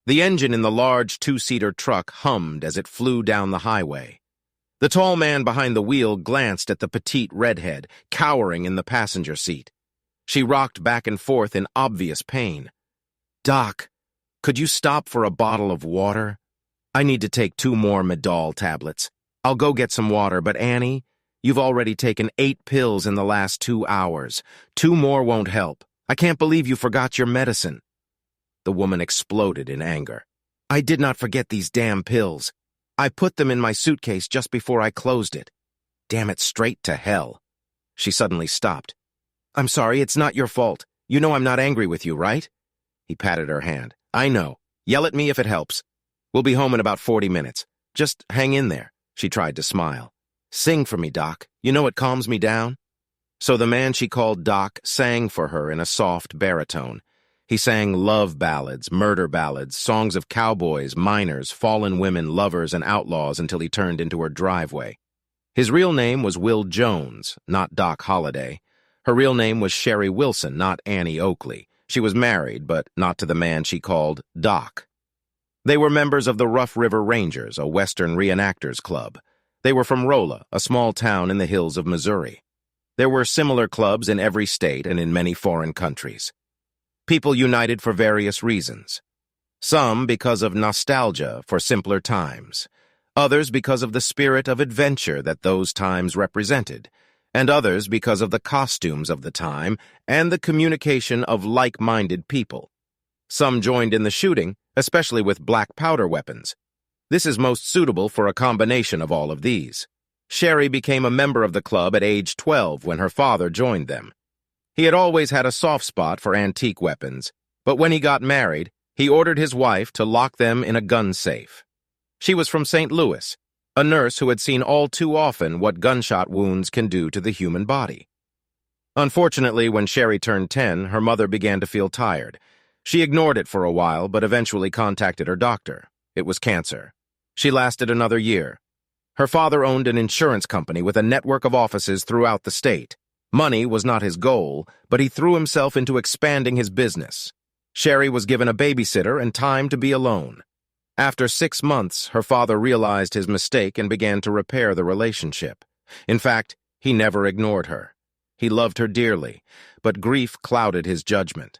The engine in the large two-seater truck hummed as it flew down the highway. The tall man behind the wheel glanced at the petite redhead, cowering in the passenger seat. She rocked back and forth in obvious pain. "Doc, could you stop for a bottle of water? I need to take 2 more Midol tablets. I'll go get some water, but Annie, you've already taken 8 pills in the last 2 hours. 2 more won't help. I can't believe you forgot your medicine." The woman exploded in anger. "I did not forget these damn pills. I put them in my suitcase just before I closed it. Damn it, straight to hell." She suddenly stopped. "I'm sorry, it's not your fault. You know I'm not angry with you, right?" He patted her hand. "I know. Yell at me if it helps. We'll be home in about 40 minutes. Just hang in there." She tried to smile. "Sing for me, Doc. You know it calms me down." So the man she called Doc sang for her in a soft baritone. He sang love ballads, murder ballads, songs of cowboys, miners, fallen women, lovers, and outlaws until he turned into her driveway. His real name was Will Jones, not Doc Holliday. Her real name was Sherry Wilson, not Annie Oakley. She was married, but not to the man she called Doc. They were members of the Rough River Rangers, a Western reenactors club. They were from Rolla, a small town in the hills of Missouri. There were similar clubs in every state and in many foreign countries. People united for various reasons. Some because of nostalgia for simpler times, others because of the spirit of adventure that those times represented, and others because of the costumes of the time and the communication of like-minded people. Some joined in the shooting, especially with black powder weapons. This is most suitable for a combination of all of these. Sherry became a member of the club at age 12 when her father joined them. He had always had a soft spot for antique weapons, but when he got married, he ordered his wife to lock them in a gun safe. She was from St. Louis, a nurse who had seen all too often what gunshot wounds can do to the human body. Unfortunately, when Sherry turned 10, her mother began to feel tired. She ignored it for a while, but eventually contacted her doctor. It was cancer. She lasted another year. Her father owned an insurance company with a network of offices throughout the state. Money was not his goal, but he threw himself into expanding his business. Sherry was given a babysitter and time to be alone. After 6 months, her father realized his mistake and began to repair the relationship. In fact, he never ignored her. He loved her dearly, but grief clouded his judgment.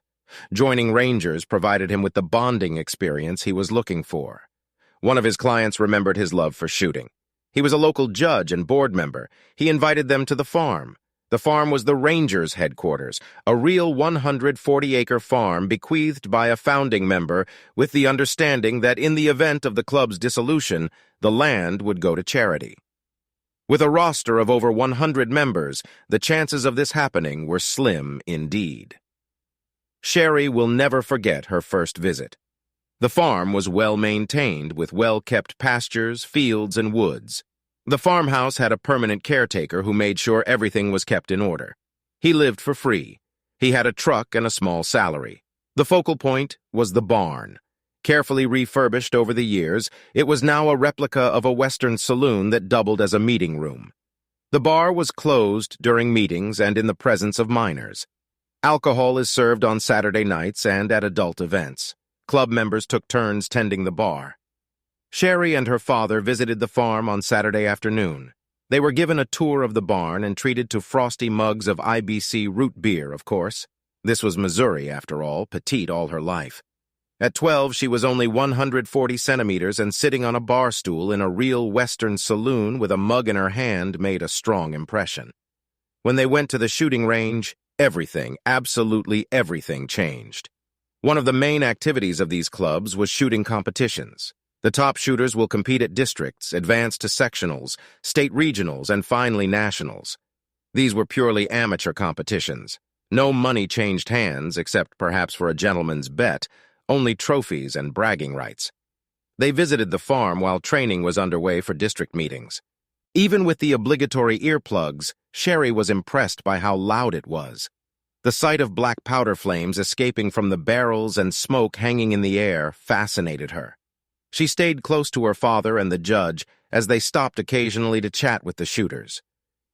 Joining Rangers provided him with the bonding experience he was looking for. One of his clients remembered his love for shooting. He was a local judge and board member. He invited them to the farm. The farm was the Rangers' headquarters, a real 140-acre farm bequeathed by a founding member with the understanding that in the event of the club's dissolution, the land would go to charity. With a roster of over 100 members, the chances of this happening were slim indeed. Sherry will never forget her first visit. The farm was well-maintained with well-kept pastures, fields, and woods. The farmhouse had a permanent caretaker who made sure everything was kept in order. He lived for free. He had a truck and a small salary. The focal point was the barn. Carefully refurbished over the years, it was now a replica of a Western saloon that doubled as a meeting room. The bar was closed during meetings and in the presence of minors. Alcohol is served on Saturday nights and at adult events. Club members took turns tending the bar. Sherry and her father visited the farm on Saturday afternoon. They were given a tour of the barn and treated to frosty mugs of IBC root beer, of course. This was Missouri, after all, petite all her life. At 12, she was only 140 centimeters and sitting on a bar stool in a real Western saloon with a mug in her hand made a strong impression. When they went to the shooting range, everything, absolutely everything changed. One of the main activities of these clubs was shooting competitions. The top shooters will compete at districts, advance to sectionals, state regionals, and finally nationals. These were purely amateur competitions. No money changed hands, except perhaps for a gentleman's bet, only trophies and bragging rights. They visited the farm while training was underway for district meetings. Even with the obligatory earplugs, Sherry was impressed by how loud it was. The sight of black powder flames escaping from the barrels and smoke hanging in the air fascinated her. She stayed close to her father and the judge as they stopped occasionally to chat with the shooters.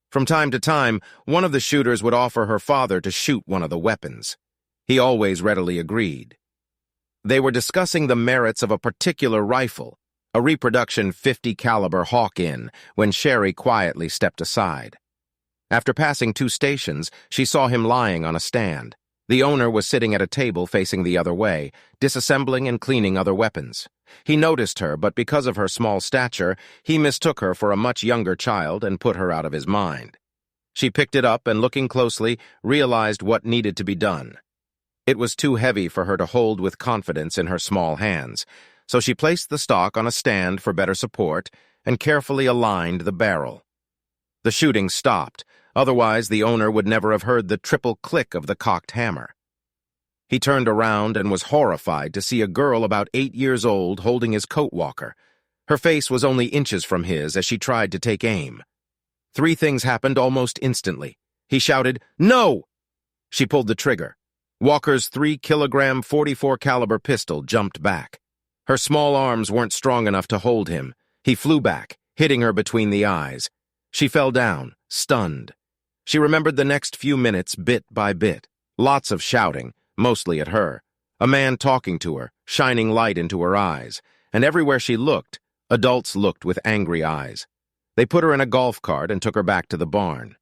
From time to time, one of the shooters would offer her father to shoot one of the weapons. He always readily agreed. They were discussing the merits of a particular rifle, a reproduction .50 caliber Hawk-In, when Sherry quietly stepped aside. After passing 2 stations, she saw him lying on a stand. The owner was sitting at a table facing the other way, disassembling and cleaning other weapons. He noticed her, but because of her small stature, he mistook her for a much younger child and put her out of his mind. She picked it up and, looking closely, realized what needed to be done. It was too heavy for her to hold with confidence in her small hands, so she placed the stock on a stand for better support and carefully aligned the barrel. The shooting stopped. Otherwise, the owner would never have heard the triple click of the cocked hammer. He turned around and was horrified to see a girl about 8 years old holding his coat walker. Her face was only inches from his as she tried to take aim. 3 things happened almost instantly. He shouted, "No!" She pulled the trigger. Walker's 3-kilogram .44 caliber pistol jumped back. Her small arms weren't strong enough to hold him. He flew back, hitting her between the eyes. She fell down, stunned. She remembered the next few minutes bit by bit. Lots of shouting, mostly at her. A man talking to her, shining light into her eyes. And everywhere she looked, adults looked with angry eyes. They put her in a golf cart and took her back to the barn.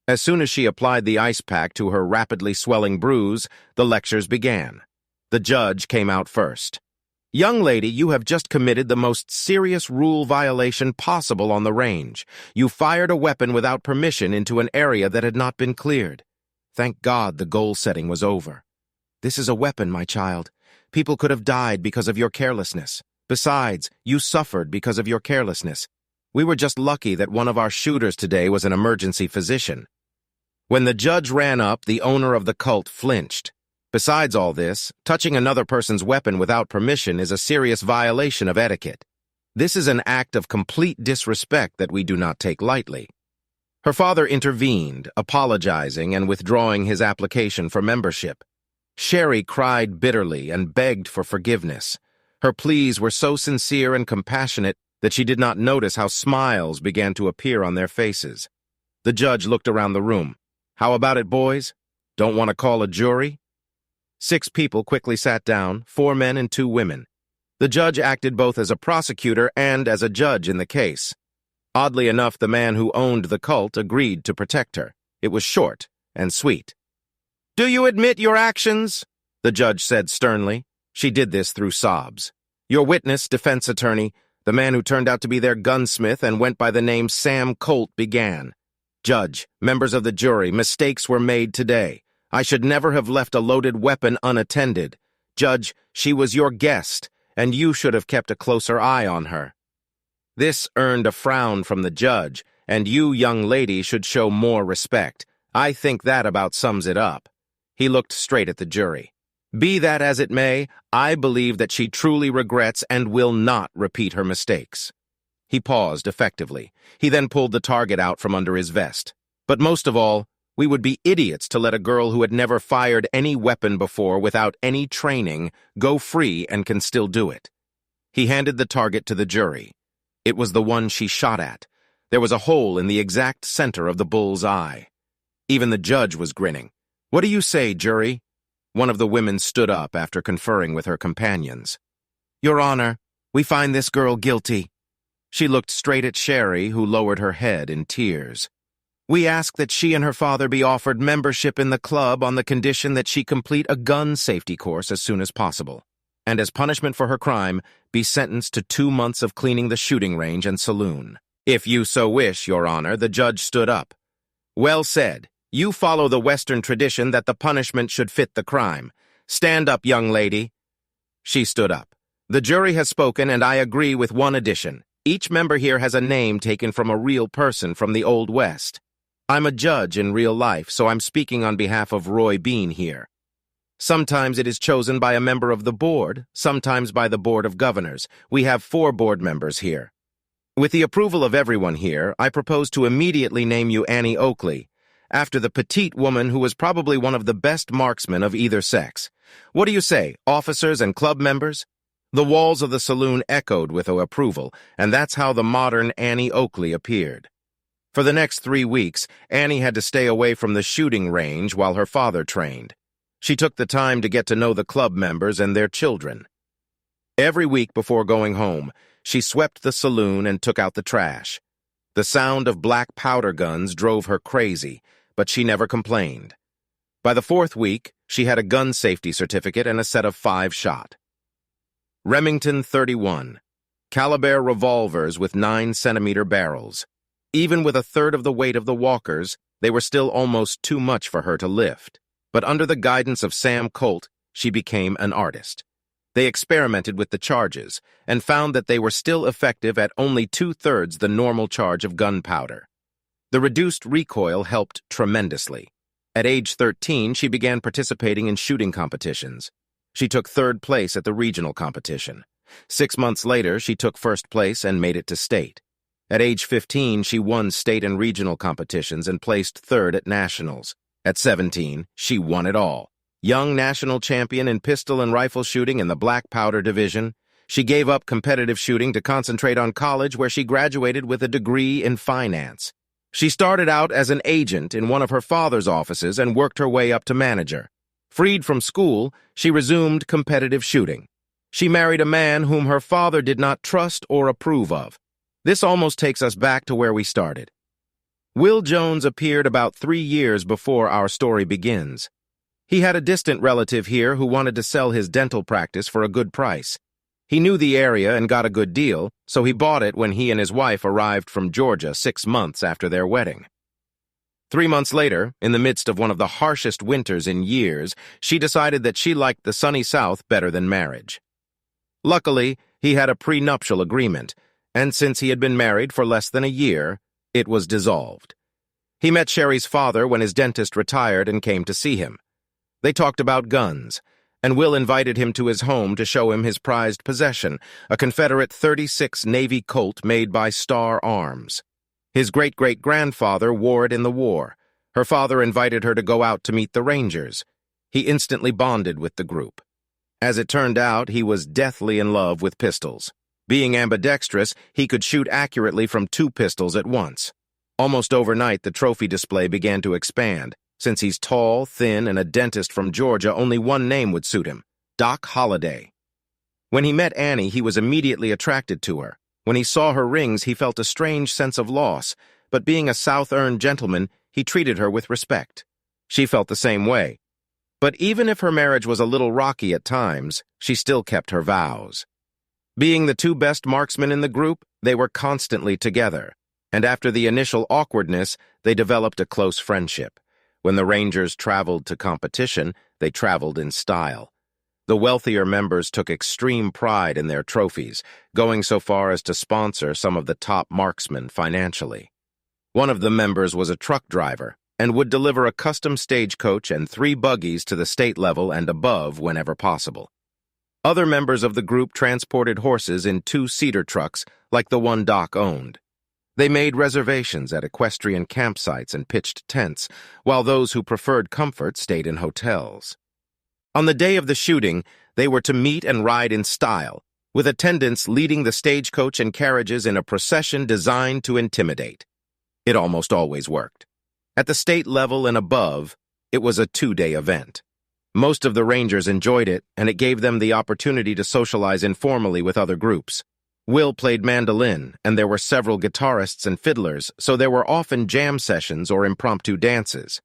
As soon as she applied the ice pack to her rapidly swelling bruise, the lectures began. The judge came out first. "Young lady, you have just committed the most serious rule violation possible on the range. You fired a weapon without permission into an area that had not been cleared. Thank God the goal setting was over. This is a weapon, my child. People could have died because of your carelessness. Besides, you suffered because of your carelessness. We were just lucky that one of our shooters today was an emergency physician." When the judge ran up, the owner of the cult flinched. Besides all this, touching another person's weapon without permission is a serious violation of etiquette. This is an act of complete disrespect that we do not take lightly. Her father intervened, apologizing and withdrawing his application for membership. Sherry cried bitterly and begged for forgiveness. Her pleas were so sincere and compassionate that she did not notice how smiles began to appear on their faces. The judge looked around the room. "How about it, boys? Don't want to call a jury?" 6 people quickly sat down, 4 men and 2 women. The judge acted both as a prosecutor and as a judge in the case. Oddly enough, the man who owned the cult agreed to protect her. It was short and sweet. "Do you admit your actions?" the judge said sternly. She did this through sobs. "Your witness, defense attorney, the man who turned out to be their gunsmith and went by the name Sam Colt, began. Judge, members of the jury, mistakes were made today. I should never have left a loaded weapon unattended. Judge, she was your guest, and you should have kept a closer eye on her." This earned a frown from the judge, and you, young lady, should show more respect. I think that about sums it up. He looked straight at the jury. Be that as it may, I believe that she truly regrets and will not repeat her mistakes. He paused effectively. He then pulled the target out from under his vest. But most of all, we would be idiots to let a girl who had never fired any weapon before without any training go free and can still do it. He handed the target to the jury. It was the one she shot at. There was a hole in the exact center of the bull's eye. Even the judge was grinning. "What do you say, jury?" One of the women stood up after conferring with her companions. "Your Honor, we find this girl guilty." She looked straight at Sherry, who lowered her head in tears. "We ask that she and her father be offered membership in the club on the condition that she complete a gun safety course as soon as possible, and as punishment for her crime, be sentenced to 2 months of cleaning the shooting range and saloon. If you so wish, Your Honor," the judge stood up. "Well said. You follow the Western tradition that the punishment should fit the crime. Stand up, young lady." She stood up. "The jury has spoken, and I agree with one addition. Each member here has a name taken from a real person from the Old West. I'm a judge in real life, so I'm speaking on behalf of Roy Bean here. Sometimes it is chosen by a member of the board, sometimes by the Board of Governors. We have 4 board members here. With the approval of everyone here, I propose to immediately name you Annie Oakley, after the petite woman who was probably one of the best marksmen of either sex. What do you say, officers and club members?" The walls of the saloon echoed with approval, and that's how the modern Annie Oakley appeared. For the next 3 weeks, Annie had to stay away from the shooting range while her father trained. She took the time to get to know the club members and their children. Every week before going home, she swept the saloon and took out the trash. The sound of black powder guns drove her crazy, but she never complained. By the 4th week, she had a gun safety certificate and a set of 5-shot. Remington 31. Caliber revolvers with 9-centimeter barrels. Even with a third of the weight of the walkers, they were still almost too much for her to lift. But under the guidance of Sam Colt, she became an artist. They experimented with the charges and found that they were still effective at only 2/3 the normal charge of gunpowder. The reduced recoil helped tremendously. At age 13, she began participating in shooting competitions. She took 3rd place at the regional competition. 6 months later, she took 1st place and made it to state. At age 15, she won state and regional competitions and placed 3rd at nationals. At 17, she won it all. Young national champion in pistol and rifle shooting in the black powder division, she gave up competitive shooting to concentrate on college, where she graduated with a degree in finance. She started out as an agent in one of her father's offices and worked her way up to manager. Freed from school, she resumed competitive shooting. She married a man whom her father did not trust or approve of. This almost takes us back to where we started. Will Jones appeared about 3 years before our story begins. He had a distant relative here who wanted to sell his dental practice for a good price. He knew the area and got a good deal, so he bought it when he and his wife arrived from Georgia 6 months after their wedding. 3 months later, in the midst of one of the harshest winters in years, she decided that she liked the sunny South better than marriage. Luckily, he had a prenuptial agreement, and since he had been married for less than a year, it was dissolved. He met Sherry's father when his dentist retired and came to see him. They talked about guns, and Will invited him to his home to show him his prized possession, a Confederate .36 Navy Colt made by Star Arms. His great-great-grandfather wore it in the war. Her father invited her to go out to meet the Rangers. He instantly bonded with the group. As it turned out, he was deathly in love with pistols. Being ambidextrous, he could shoot accurately from 2 pistols at once. Almost overnight, the trophy display began to expand. Since he's tall, thin, and a dentist from Georgia, only one name would suit him: Doc Holliday. When he met Annie, he was immediately attracted to her. When he saw her rings, he felt a strange sense of loss, but being a Southern gentleman, he treated her with respect. She felt the same way. But even if her marriage was a little rocky at times, she still kept her vows. Being the 2 best marksmen in the group, they were constantly together, and after the initial awkwardness, they developed a close friendship. When the Rangers traveled to competition, they traveled in style. The wealthier members took extreme pride in their trophies, going so far as to sponsor some of the top marksmen financially. One of the members was a truck driver and would deliver a custom stagecoach and 3 buggies to the state level and above whenever possible. Other members of the group transported horses in 2-seater trucks like the one Doc owned. They made reservations at equestrian campsites and pitched tents, while those who preferred comfort stayed in hotels. On the day of the shooting, they were to meet and ride in style, with attendants leading the stagecoach and carriages in a procession designed to intimidate. It almost always worked. At the state level and above, it was a 2-day event. Most of the Rangers enjoyed it, and it gave them the opportunity to socialize informally with other groups. Will played mandolin, and there were several guitarists and fiddlers, so there were often jam sessions or impromptu dances.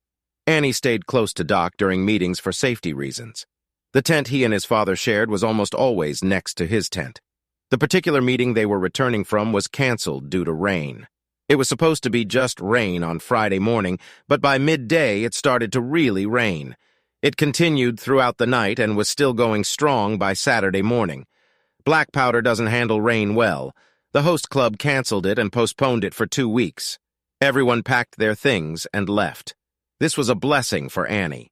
Annie stayed close to Doc during meetings for safety reasons. The tent he and his father shared was almost always next to his tent. The particular meeting they were returning from was canceled due to rain. It was supposed to be just rain on Friday morning, but by midday it started to really rain. It continued throughout the night and was still going strong by Saturday morning. Black powder doesn't handle rain well. The host club canceled it and postponed it for 2 weeks. Everyone packed their things and left. This was a blessing for Annie.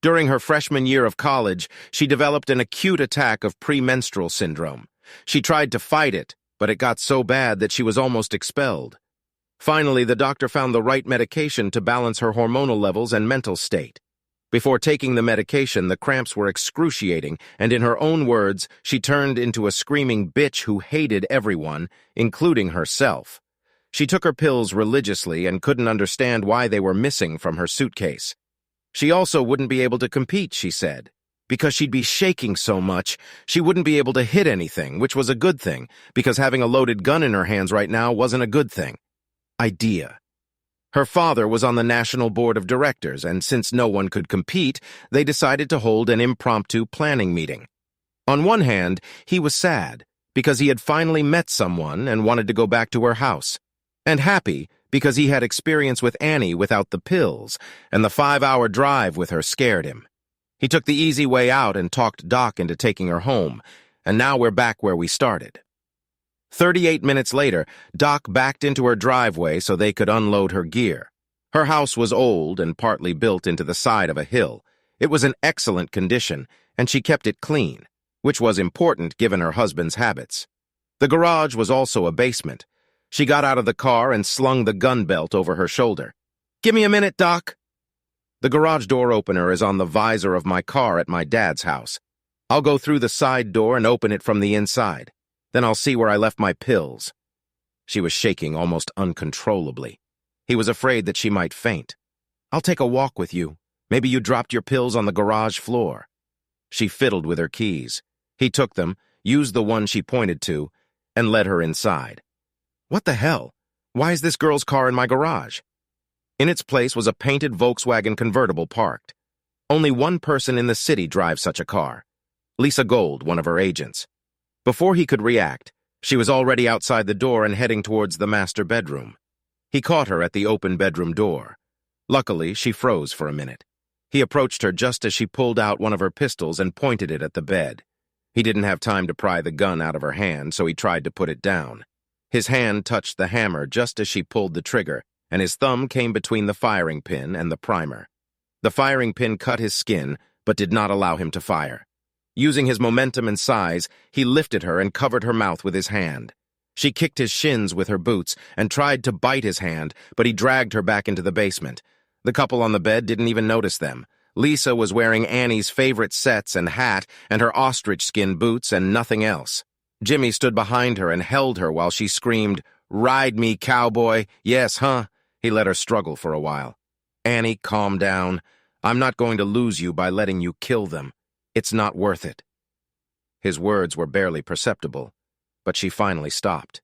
During her freshman year of college, she developed an acute attack of premenstrual syndrome. She tried to fight it, but it got so bad that she was almost expelled. Finally, the doctor found the right medication to balance her hormonal levels and mental state. Before taking the medication, the cramps were excruciating, and in her own words, she turned into a screaming bitch who hated everyone, including herself. She took her pills religiously and couldn't understand why they were missing from her suitcase. She also wouldn't be able to compete, she said. Because she'd be shaking so much, she wouldn't be able to hit anything, which was a good thing, because having a loaded gun in her hands right now wasn't a good thing. Idea. Her father was on the National Board of Directors, and since no one could compete, they decided to hold an impromptu planning meeting. On one hand, he was sad, because he had finally met someone and wanted to go back to her house, and happy because he had experience with Annie without the pills, and the 5-hour drive with her scared him. He took the easy way out and talked Doc into taking her home, and now we're back where we started. 38 minutes later, Doc backed into her driveway so they could unload her gear. Her house was old and partly built into the side of a hill. It was in excellent condition, and she kept it clean, which was important given her husband's habits. The garage was also a basement. She got out of the car and slung the gun belt over her shoulder. "Give me a minute, Doc." The garage door opener is on the visor of my car at my dad's house. I'll go through the side door and open it from the inside. Then I'll see where I left my pills. She was shaking almost uncontrollably. He was afraid that she might faint. "I'll take a walk with you. Maybe you dropped your pills on the garage floor." She fiddled with her keys. He took them, used the one she pointed to, and led her inside. What the hell? Why is this girl's car in my garage? In its place was a painted Volkswagen convertible parked. Only one person in the city drives such a car. Lisa Gold, one of her agents. Before he could react, she was already outside the door and heading towards the master bedroom. He caught her at the open bedroom door. Luckily, she froze for a minute. He approached her just as she pulled out one of her pistols and pointed it at the bed. He didn't have time to pry the gun out of her hand, so he tried to put it down. His hand touched the hammer just as she pulled the trigger, and his thumb came between the firing pin and the primer. The firing pin cut his skin, but did not allow him to fire. Using his momentum and size, he lifted her and covered her mouth with his hand. She kicked his shins with her boots and tried to bite his hand, but he dragged her back into the basement. The couple on the bed didn't even notice them. Lisa was wearing Annie's favorite sets and hat and her ostrich skin boots and nothing else. Jimmy stood behind her and held her while she screamed, "Ride me, cowboy." "Yes, huh?" He let her struggle for a while. "Annie, calm down. I'm not going to lose you by letting you kill them. It's not worth it." His words were barely perceptible, but she finally stopped.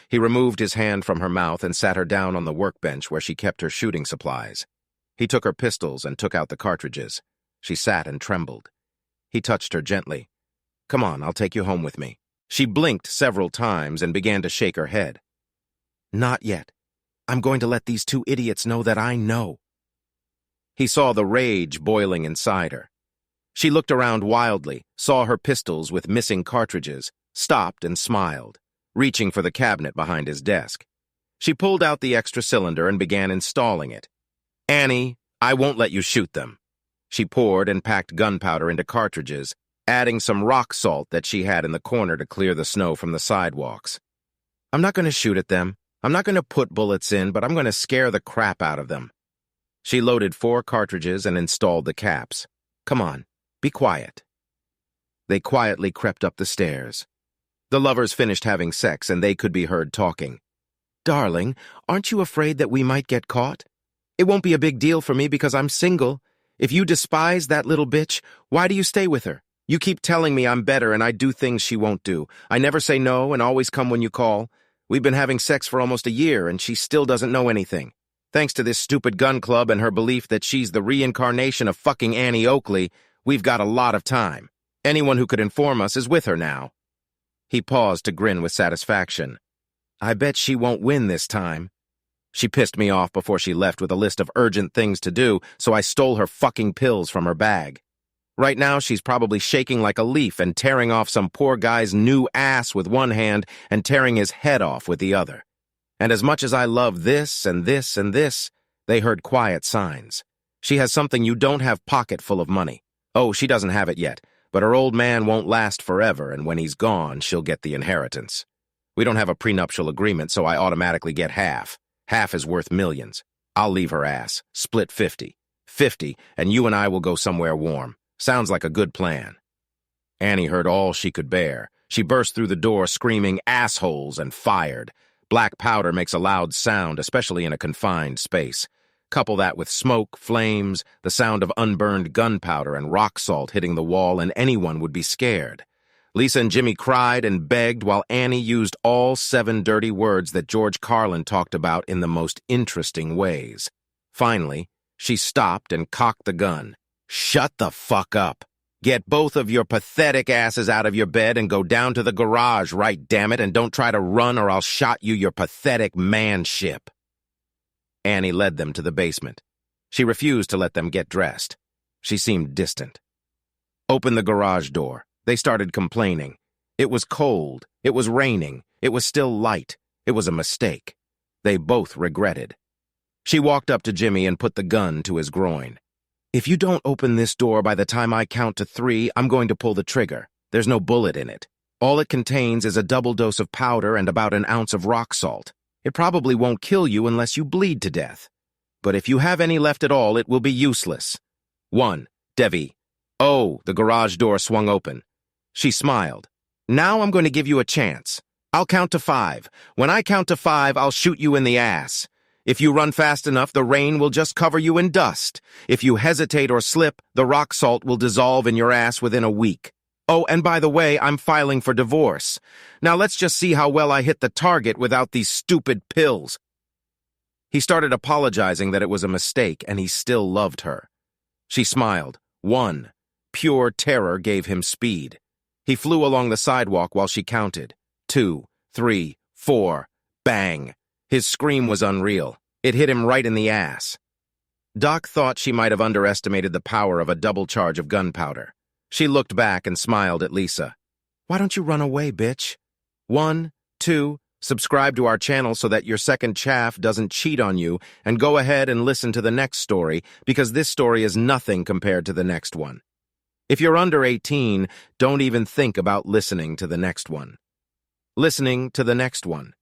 He removed his hand from her mouth and sat her down on the workbench where she kept her shooting supplies. He took her pistols and took out the cartridges. She sat and trembled. He touched her gently. "Come on, I'll take you home with me." She blinked several times and began to shake her head. "Not yet. I'm going to let these two idiots know that I know." He saw the rage boiling inside her. She looked around wildly, saw her pistols with missing cartridges, stopped and smiled, reaching for the cabinet behind his desk. She pulled out the extra cylinder and began installing it. "Annie, I won't let you shoot them." She poured and packed gunpowder into cartridges, adding some rock salt that she had in the corner to clear the snow from the sidewalks. "I'm not going to shoot at them. I'm not going to put bullets in, but I'm going to scare the crap out of them." She loaded 4 cartridges and installed the caps. "Come on. Be quiet." They quietly crept up the stairs. The lovers finished having sex and they could be heard talking. "Darling, aren't you afraid that we might get caught? It won't be a big deal for me because I'm single. If you despise that little bitch, why do you stay with her? You keep telling me I'm better and I do things she won't do. I never say no and always come when you call. We've been having sex for almost a year and she still doesn't know anything. Thanks to this stupid gun club and her belief that she's the reincarnation of fucking Annie Oakley, we've got a lot of time. Anyone who could inform us is with her now." He paused to grin with satisfaction. "I bet she won't win this time. She pissed me off before she left with a list of urgent things to do, so I stole her fucking pills from her bag. Right now, she's probably shaking like a leaf and tearing off some poor guy's new ass with one hand and tearing his head off with the other. And as much as I love this and this and this, they heard quiet signs. She has something you don't have, pocket full of money. Oh, she doesn't have it yet, but her old man won't last forever, and when he's gone, she'll get the inheritance. We don't have a prenuptial agreement, so I automatically get half. Half is worth millions. I'll leave her ass. Split 50. 50, and you and I will go somewhere warm. Sounds like a good plan." Annie heard all she could bear. She burst through the door screaming "assholes" and fired. Black powder makes a loud sound, especially in a confined space. Couple that with smoke, flames, the sound of unburned gunpowder and rock salt hitting the wall, and anyone would be scared. Lisa and Jimmy cried and begged while Annie used all 7 dirty words that George Carlin talked about in the most interesting ways. Finally, she stopped and cocked the gun. "Shut the fuck up. Get both of your pathetic asses out of your bed and go down to the garage, right, damn it, and don't try to run or I'll shot you your pathetic manship." Annie led them to the basement. She refused to let them get dressed. She seemed distant. "Open the garage door." They started complaining. It was cold. It was raining. It was still light. It was a mistake. They both regretted. She walked up to Jimmy and put the gun to his groin. "If you don't open this door by the time I count to 3, I'm going to pull the trigger. There's no bullet in it. All it contains is a double dose of powder and about an ounce of rock salt. It probably won't kill you unless you bleed to death. But if you have any left at all, it will be useless. 1, Devi." Oh, the garage door swung open. She smiled. "Now I'm going to give you a chance. I'll count to 5. When I count to 5, I'll shoot you in the ass. If you run fast enough, the rain will just cover you in dust. If you hesitate or slip, the rock salt will dissolve in your ass within a week. Oh, and by the way, I'm filing for divorce. Now let's just see how well I hit the target without these stupid pills." He started apologizing that it was a mistake and he still loved her. She smiled. 1. Pure terror gave him speed. He flew along the sidewalk while she counted. 2, 3, 4. Bang! His scream was unreal. It hit him right in the ass. Doc thought she might have underestimated the power of a double charge of gunpowder. She looked back and smiled at Lisa. "Why don't you run away, bitch?" 1, 2, subscribe to our channel so that your second chaff doesn't cheat on you, and go ahead and listen to the next story, because this story is nothing compared to the next one. If you're under 18, don't even think about listening to the next one. Listening to the next one.